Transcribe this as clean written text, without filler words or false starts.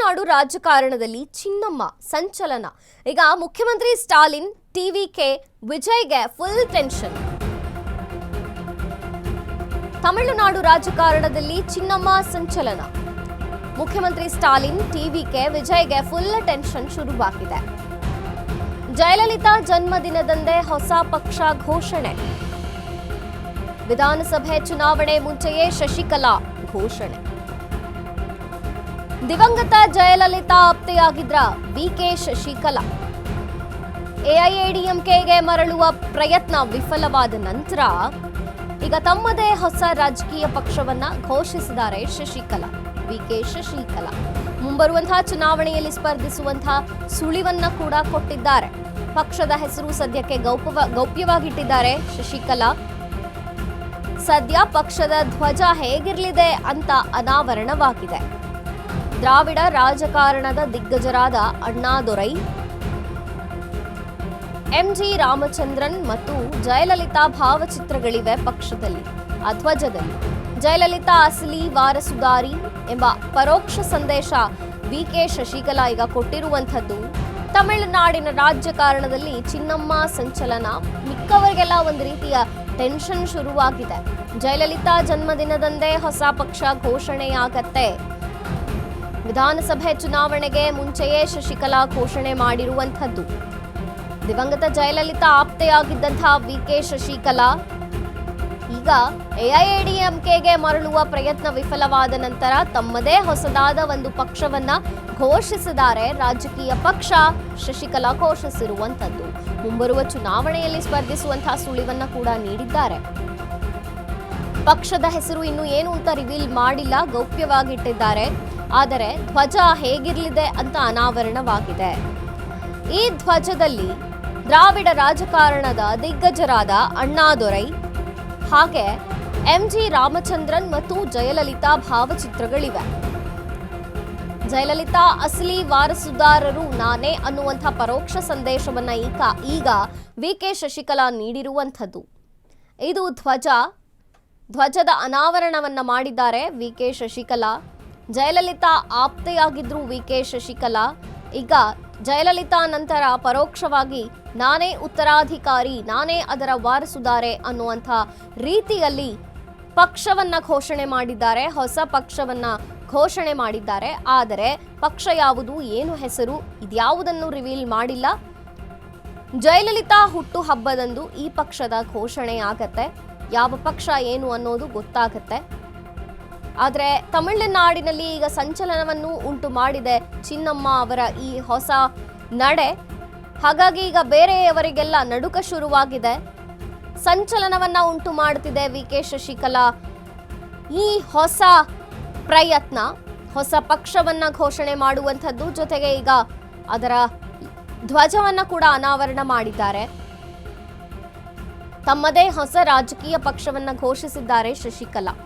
ತಮಿಳುನಾಡು ರಾಜಕಾರಣದಲ್ಲಿ ಚಿನ್ನಮ್ಮ ಸಂಚಲನ. ಈಗ ಮುಖ್ಯಮಂತ್ರಿ ಸ್ಟಾಲಿನ್, ಟಿವಿಕೆ ವಿಜಯ್ಗೆ ಫುಲ್ ಟೆನ್ಷನ್. ತಮಿಳುನಾಡು ರಾಜಕಾರಣದಲ್ಲಿ ಚಿನ್ನಮ್ಮ ಸಂಚಲನ. ಮುಖ್ಯಮಂತ್ರಿ ಸ್ಟಾಲಿನ್, ಟಿವಿಕೆ ವಿಜಯ್ಗೆ ಫುಲ್ ಟೆನ್ಷನ್ ಶುರುವಾಗಿದೆ. ಜಯಲಲಿತಾ ಜನ್ಮದಿನದಂದೇ ಹೊಸ ಪಕ್ಷ ಘೋಷಣೆ. ವಿಧಾನಸಭೆ ಚುನಾವಣೆ ಮುಂಚೆಯೇ ಶಶಿಕಲಾ ಘೋಷಣೆ. ದಿವಂಗತ ಜಯಲಲಿತಾ ಆಪ್ತೆಯಾಗಿದ್ರ ವಿಕೆ ಶಶಿಕಲಾ. ಎಐಎಡಿಎಂಕೆಗೆ ಮರಳುವ ಪ್ರಯತ್ನ ವಿಫಲವಾದ ನಂತರ ಈಗ ತಮ್ಮದೇ ಹೊಸ ರಾಜಕೀಯ ಪಕ್ಷವನ್ನ ಘೋಷಿಸಿದ್ದಾರೆ ಶಶಿಕಲಾ. ವಿಕೆ ಶಶಿಕಲಾ ಮುಂಬರುವಂತಹ ಚುನಾವಣೆಯಲ್ಲಿ ಸ್ಪರ್ಧಿಸುವಂತಹ ಸುಳಿವನ್ನ ಕೂಡ ಕೊಟ್ಟಿದ್ದಾರೆ. ಪಕ್ಷದ ಹೆಸರು ಸದ್ಯಕ್ಕೆ ಗೌಪ್ಯವಾಗಿಟ್ಟಿದ್ದಾರೆ ಶಶಿಕಲಾ. ಸದ್ಯ ಪಕ್ಷದ ಧ್ವಜ ಹೇಗಿರಲಿದೆ ಅಂತ ಅನಾವರಣವಾಗಿದೆ. ದ್ರಾವಿಡ ರಾಜಕಾರಣದ ದಿಗ್ಗಜರಾದ ಅಣ್ಣಾದೊರೈ, ಎಂಜಿ ರಾಮಚಂದ್ರನ್ ಮತ್ತು ಜಯಲಲಿತಾ ಭಾವಚಿತ್ರಗಳಿವೆ ಪಕ್ಷದಲ್ಲಿ. ಆ ಧ್ವಜದಲ್ಲಿ ಜಯಲಲಿತಾ ಅಸಲಿ ವಾರಸುದಾರಿ ಎಂಬ ಪರೋಕ್ಷ ಸಂದೇಶ ವಿಕೆ ಶಶಿಕಲಾ ಈಗ ಕೊಟ್ಟಿರುವಂಥದ್ದು. ತಮಿಳುನಾಡಿನ ರಾಜಕಾರಣದಲ್ಲಿ ಚಿನ್ನಮ್ಮ ಸಂಚಲನ. ಮಿಕ್ಕವರಿಗೆಲ್ಲ ಒಂದು ರೀತಿಯ ಟೆನ್ಷನ್ ಶುರುವಾಗಿದೆ. ಜಯಲಲಿತಾ ಜನ್ಮದಿನದಂದೇ ಹೊಸ ಪಕ್ಷ ಘೋಷಣೆಯಾಗತ್ತೆ. ವಿಧಾನಸಭೆ ಚುನಾವಣೆಗೆ ಮುಂಚೆಯೇ ಶಶಿಕಲಾ ಘೋಷಣೆ ಮಾಡಿರುವಂಥದ್ದು. ದಿವಂಗತ ಜಯಲಲಿತಾ ಆಪ್ತೆಯಾಗಿದ್ದಂತಹ ವಿಕೆ ಶಶಿಕಲಾ ಈಗ ಎಐಎಡಿಎಂಕೆಗೆ ಮರಳುವ ಪ್ರಯತ್ನ ವಿಫಲವಾದ ನಂತರ ತಮ್ಮದೇ ಹೊಸದಾದ ಒಂದು ಪಕ್ಷವನ್ನ ಘೋಷಿಸಿದ್ದಾರೆ. ರಾಜಕೀಯ ಪಕ್ಷ ಶಶಿಕಲಾ ಘೋಷಿಸಿರುವಂಥದ್ದು. ಮುಂಬರುವ ಚುನಾವಣೆಯಲ್ಲಿ ಸ್ಪರ್ಧಿಸುವಂತಹ ಸುಳಿವನ್ನ ಕೂಡ ನೀಡಿದ್ದಾರೆ. ಪಕ್ಷದ ಹೆಸರು ಇನ್ನು ಏನು ಅಂತ ರಿವೀಲ್ ಮಾಡಿಲ್ಲ, ಗೌಪ್ಯವಾಗಿಟ್ಟಿದ್ದಾರೆ. ಆದರೆ ಧ್ವಜ ಹೇಗಿರಲಿದೆ ಅಂತ ಅನಾವರಣವಾಗಿದೆ. ಈ ಧ್ವಜದಲ್ಲಿ ದ್ರಾವಿಡ ರಾಜಕಾರಣದ ದಿಗ್ಗಜರಾದ ಅಣ್ಣಾದೊರೈ ಹಾಗೆ ಎಂಜಿ ರಾಮಚಂದ್ರನ್ ಮತ್ತು ಜಯಲಲಿತಾ ಭಾವಚಿತ್ರಗಳಿವೆ. ಜಯಲಲಿತಾ ಅಸಲಿ ವಾರಸುದಾರರು ನಾನೇ ಅನ್ನುವಂಥ ಪರೋಕ್ಷ ಸಂದೇಶವನ್ನ ಈಗ ವಿಕೆ ಶಶಿಕಲಾ ನೀಡಿರುವಂಥದ್ದು. ಇದು ಧ್ವಜದ ಅನಾವರಣವನ್ನ ಮಾಡಿದ್ದಾರೆ ವಿಕೆ ಶಶಿಕಲಾ. ಜಯಲಲಿತಾ ಆಪ್ತೆಯಾಗಿದ್ರು ವಿಕೆ ಶಶಿಕಲಾ. ಈಗ ಜಯಲಲಿತಾ ನಂತರ ಪರೋಕ್ಷವಾಗಿ ನಾನೇ ಉತ್ತರಾಧಿಕಾರಿ, ನಾನೇ ಅದರ ವಾರಸುದಾರೆ ಅನ್ನುವಂಥ ರೀತಿಯಲ್ಲಿ ಪಕ್ಷವನ್ನ ಘೋಷಣೆ ಮಾಡಿದ್ದಾರೆ. ಹೊಸ ಪಕ್ಷವನ್ನ ಘೋಷಣೆ ಮಾಡಿದ್ದಾರೆ. ಆದರೆ ಪಕ್ಷ ಯಾವುದು, ಏನು ಹೆಸರು, ಇದ್ಯಾವುದನ್ನು ರಿವೀಲ್ ಮಾಡಿಲ್ಲ. ಜಯಲಲಿತಾ ಹುಟ್ಟು ಹಬ್ಬದಂದು ಈ ಪಕ್ಷದ ಘೋಷಣೆ ಆಗತ್ತೆ. ಯಾವ ಪಕ್ಷ ಏನು ಅನ್ನೋದು ಗೊತ್ತಾಗತ್ತೆ. ಆದರೆ ತಮಿಳುನಾಡಿನಲ್ಲಿ ಈಗ ಸಂಚಲನವನ್ನು ಉಂಟು ಮಾಡಿದೆ ಚಿನ್ನಮ್ಮ ಅವರ ಈ ಹೊಸ ನಡೆ. ಹಾಗಾಗಿ ಈಗ ಬೇರೆಯವರಿಗೆಲ್ಲ ನಡುಕ ಶುರುವಾಗಿದೆ. ಸಂಚಲನವನ್ನ ಉಂಟು ಮಾಡುತ್ತಿದೆ ವಿಕೆ ಶಶಿಕಲಾ ಈ ಹೊಸ ಪ್ರಯತ್ನ. ಹೊಸ ಪಕ್ಷವನ್ನ ಘೋಷಣೆ ಮಾಡುವಂಥದ್ದು, ಜೊತೆಗೆ ಈಗ ಅದರ ಧ್ವಜವನ್ನ ಕೂಡ ಅನಾವರಣ ಮಾಡಿದ್ದಾರೆ. ತಮ್ಮದೇ ಹೊಸ ರಾಜಕೀಯ ಪಕ್ಷವನ್ನ ಘೋಷಿಸಿದ್ದಾರೆ ಶಶಿಕಲಾ.